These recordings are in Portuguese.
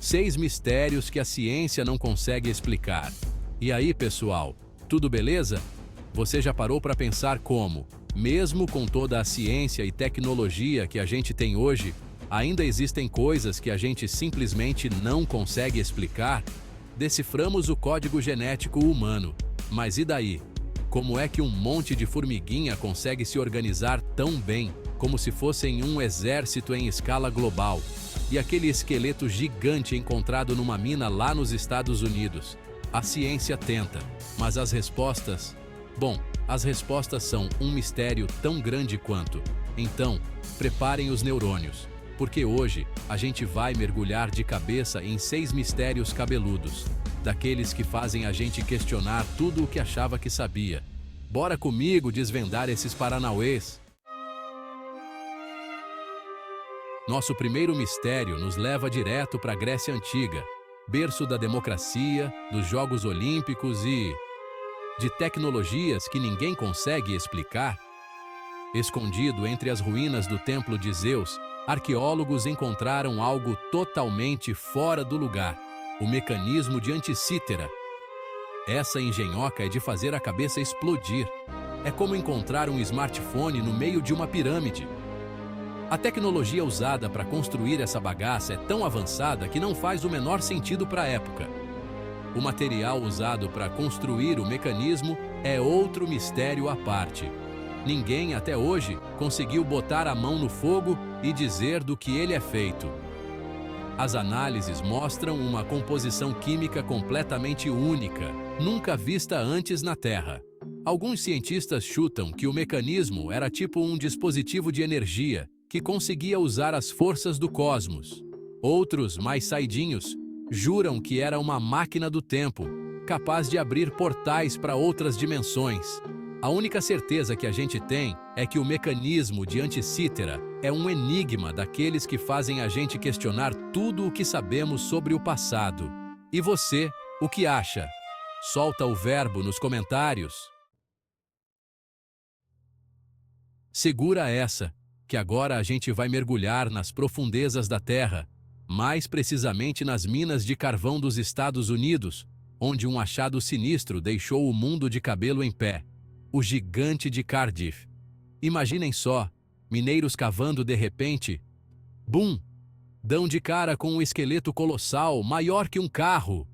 6 mistérios que a ciência não consegue explicar. E aí, pessoal, tudo beleza? Você já parou para pensar como, mesmo com toda a ciência e tecnologia que a gente tem hoje, ainda existem coisas que a gente simplesmente não consegue explicar? Deciframos o código genético humano, mas e daí? Como é que um monte de formiguinha consegue se organizar tão bem, como se fossem um exército em escala global? E aquele esqueleto gigante encontrado numa mina lá nos Estados Unidos? A ciência tenta, mas as respostas? Bom, as respostas são um mistério tão grande quanto. Então, preparem os neurônios, porque hoje a gente vai mergulhar de cabeça em 6 mistérios cabeludos, daqueles que fazem a gente questionar tudo o que achava que sabia. Bora comigo desvendar esses paranauês? Nosso primeiro mistério nos leva direto para a Grécia Antiga, berço da democracia, dos Jogos Olímpicos e de tecnologias que ninguém consegue explicar. Escondido entre as ruínas do Templo de Zeus, arqueólogos encontraram algo totalmente fora do lugar: o mecanismo de Anticítera. Essa engenhoca é de fazer a cabeça explodir. É como encontrar um smartphone no meio de uma pirâmide. A tecnologia usada para construir essa bagaça é tão avançada que não faz o menor sentido para a época. O material usado para construir o mecanismo é outro mistério à parte. Ninguém até hoje conseguiu botar a mão no fogo e dizer do que ele é feito. As análises mostram uma composição química completamente única, nunca vista antes na Terra. Alguns cientistas chutam que o mecanismo era tipo um dispositivo de energia que conseguia usar as forças do cosmos. Outros, mais saidinhos, juram que era uma máquina do tempo, capaz de abrir portais para outras dimensões. A única certeza que a gente tem é que o mecanismo de Anticítera é um enigma daqueles que fazem a gente questionar tudo o que sabemos sobre o passado. E você, o que acha? Solta o verbo nos comentários. Segura essa, que agora a gente vai mergulhar nas profundezas da Terra, mais precisamente nas minas de carvão dos Estados Unidos, onde um achado sinistro deixou o mundo de cabelo em pé: o gigante de Cardiff. Imaginem só, mineiros cavando de repente, bum! Dão de cara com um esqueleto colossal, maior que um carro.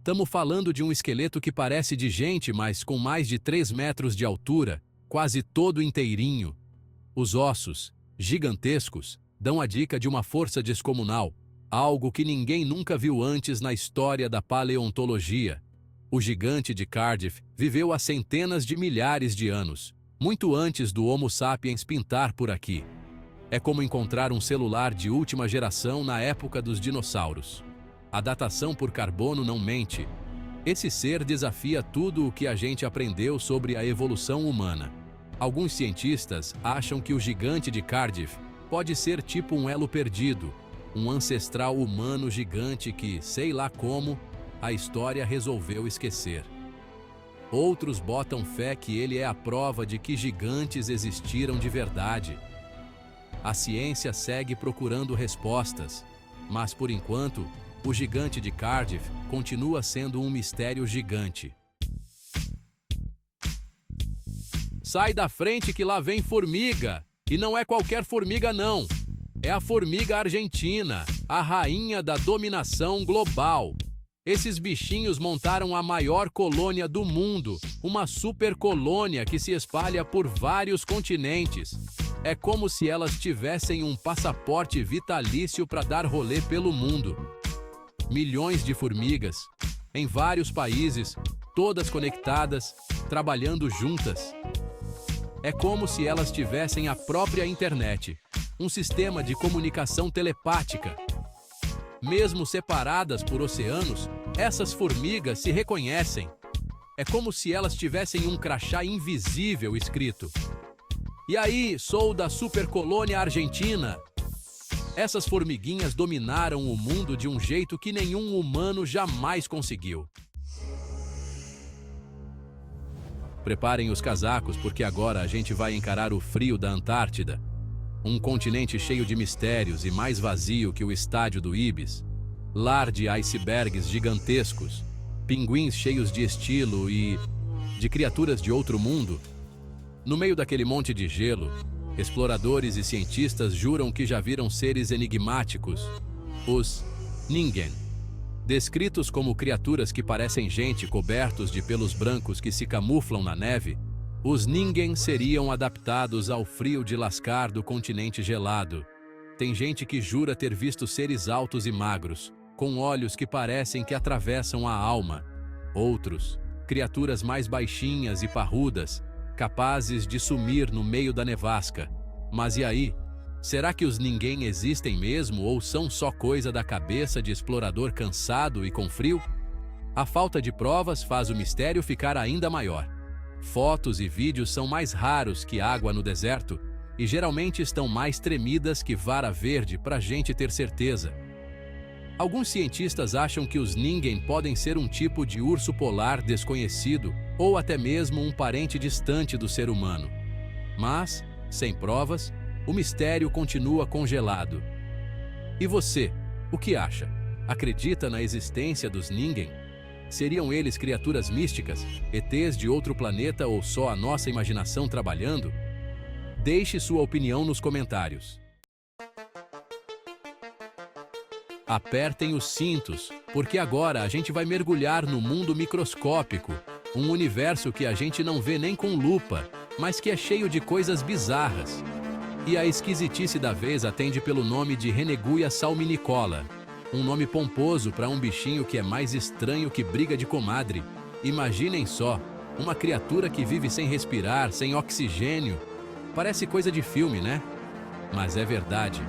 Tamo falando de um esqueleto que parece de gente, mas com mais de 3 metros de altura, quase todo inteirinho. Os ossos, gigantescos, dão a dica de uma força descomunal, algo que ninguém nunca viu antes na história da paleontologia. O gigante de Cardiff viveu há centenas de milhares de anos, muito antes do Homo sapiens pintar por aqui. É como encontrar um celular de última geração na época dos dinossauros. A datação por carbono não mente. Esse ser desafia tudo o que a gente aprendeu sobre a evolução humana. Alguns cientistas acham que o gigante de Cardiff pode ser tipo um elo perdido, um ancestral humano gigante que, sei lá como, a história resolveu esquecer. Outros botam fé que ele é a prova de que gigantes existiram de verdade. A ciência segue procurando respostas, mas por enquanto, o gigante de Cardiff continua sendo um mistério gigante. Sai da frente que lá vem formiga! E não é qualquer formiga não, é a formiga argentina, a rainha da dominação global. Esses bichinhos montaram a maior colônia do mundo, uma supercolônia que se espalha por vários continentes. É como se elas tivessem um passaporte vitalício para dar rolê pelo mundo. Milhões de formigas, em vários países, todas conectadas, trabalhando juntas. É como se elas tivessem a própria internet, um sistema de comunicação telepática. Mesmo separadas por oceanos, essas formigas se reconhecem. É como se elas tivessem um crachá invisível escrito: "E aí, sou da supercolônia argentina." Essas formiguinhas dominaram o mundo de um jeito que nenhum humano jamais conseguiu. Preparem os casacos, porque agora a gente vai encarar o frio da Antártida. Um continente cheio de mistérios e mais vazio que o estádio do Ibis. lar de icebergs gigantescos, pinguins cheios de estilo e de criaturas de outro mundo. No meio daquele monte de gelo, exploradores e cientistas juram que já viram seres enigmáticos, os Ningen. Descritos como criaturas que parecem gente cobertos de pelos brancos que se camuflam na neve, os Ningen seriam adaptados ao frio de lascar do continente gelado. Tem gente que jura ter visto seres altos e magros, com olhos que parecem que atravessam a alma. Outros, criaturas mais baixinhas e parrudas, capazes de sumir no meio da nevasca. Mas e aí? Será que os Ningen existem mesmo ou são só coisa da cabeça de explorador cansado e com frio? A falta de provas faz o mistério ficar ainda maior. Fotos e vídeos são mais raros que água no deserto e geralmente estão mais tremidas que vara verde para a gente ter certeza. Alguns cientistas acham que os Ningen podem ser um tipo de urso polar desconhecido ou até mesmo um parente distante do ser humano. Mas, sem provas, o mistério continua congelado. E você, o que acha? Acredita na existência dos Ningen? Seriam eles criaturas místicas, ETs de outro planeta ou só a nossa imaginação trabalhando? Deixe sua opinião nos comentários. Apertem os cintos, porque agora a gente vai mergulhar no mundo microscópico, um universo que a gente não vê nem com lupa, mas que é cheio de coisas bizarras. E a esquisitice da vez atende pelo nome de Reneguia salminicola, um nome pomposo para um bichinho que é mais estranho que briga de comadre. Imaginem só, uma criatura que vive sem respirar, sem oxigênio. Parece coisa de filme, né? Mas é verdade.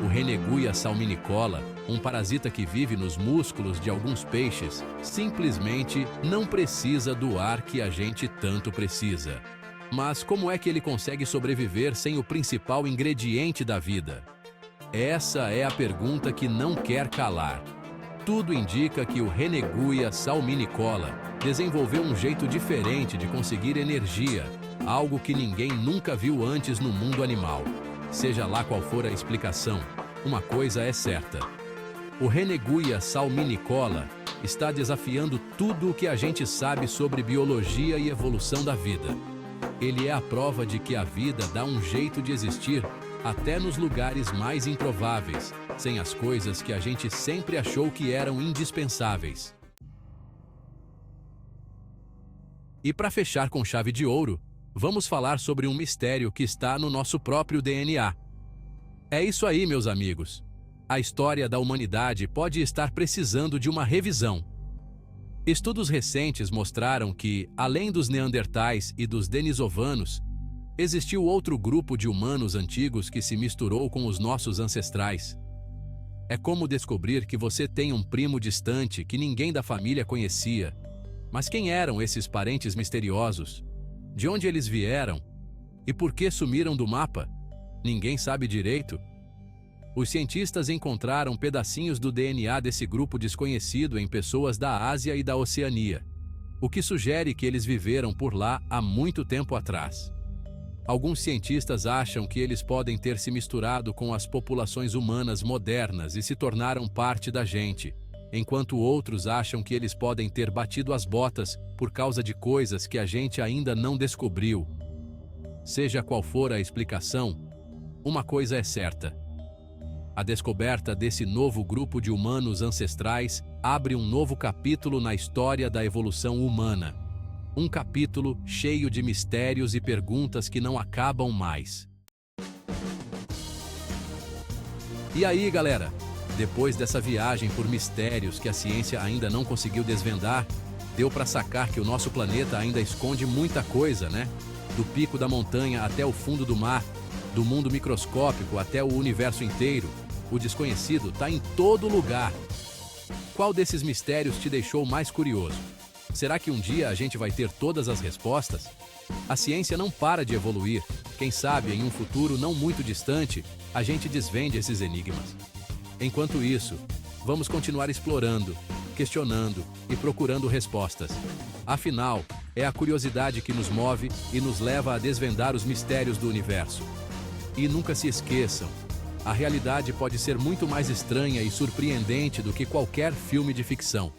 O Reneguia salminicola, um parasita que vive nos músculos de alguns peixes, simplesmente não precisa do ar que a gente tanto precisa. Mas como é que ele consegue sobreviver sem o principal ingrediente da vida? Essa é a pergunta que não quer calar. Tudo indica que o Reneguia salminicola desenvolveu um jeito diferente de conseguir energia, algo que ninguém nunca viu antes no mundo animal. Seja lá qual for a explicação, uma coisa é certa. O Reneguia salminicola está desafiando tudo o que a gente sabe sobre biologia e evolução da vida. Ele é a prova de que a vida dá um jeito de existir até nos lugares mais improváveis, sem as coisas que a gente sempre achou que eram indispensáveis. E para fechar com chave de ouro, vamos falar sobre um mistério que está no nosso próprio DNA. É isso aí, meus amigos. A história da humanidade pode estar precisando de uma revisão. Estudos recentes mostraram que, além dos neandertais e dos denisovanos, existiu outro grupo de humanos antigos que se misturou com os nossos ancestrais. É como descobrir que você tem um primo distante que ninguém da família conhecia. Mas quem eram esses parentes misteriosos? De onde eles vieram? E por que sumiram do mapa? Ninguém sabe direito. Os cientistas encontraram pedacinhos do DNA desse grupo desconhecido em pessoas da Ásia e da Oceania, o que sugere que eles viveram por lá há muito tempo atrás. Alguns cientistas acham que eles podem ter se misturado com as populações humanas modernas e se tornaram parte da gente, enquanto outros acham que eles podem ter batido as botas por causa de coisas que a gente ainda não descobriu. Seja qual for a explicação, uma coisa é certa. A descoberta desse novo grupo de humanos ancestrais abre um novo capítulo na história da evolução humana. Um capítulo cheio de mistérios e perguntas que não acabam mais. E aí, galera? Depois dessa viagem por mistérios que a ciência ainda não conseguiu desvendar, deu para sacar que o nosso planeta ainda esconde muita coisa, né? Do pico da montanha até o fundo do mar, do mundo microscópico até o universo inteiro, o desconhecido está em todo lugar. Qual desses mistérios te deixou mais curioso? Será que um dia a gente vai ter todas as respostas? A ciência não para de evoluir. Quem sabe, em um futuro não muito distante, a gente desvende esses enigmas. Enquanto isso, vamos continuar explorando, questionando e procurando respostas. Afinal, é a curiosidade que nos move e nos leva a desvendar os mistérios do universo. E nunca se esqueçam, a realidade pode ser muito mais estranha e surpreendente do que qualquer filme de ficção.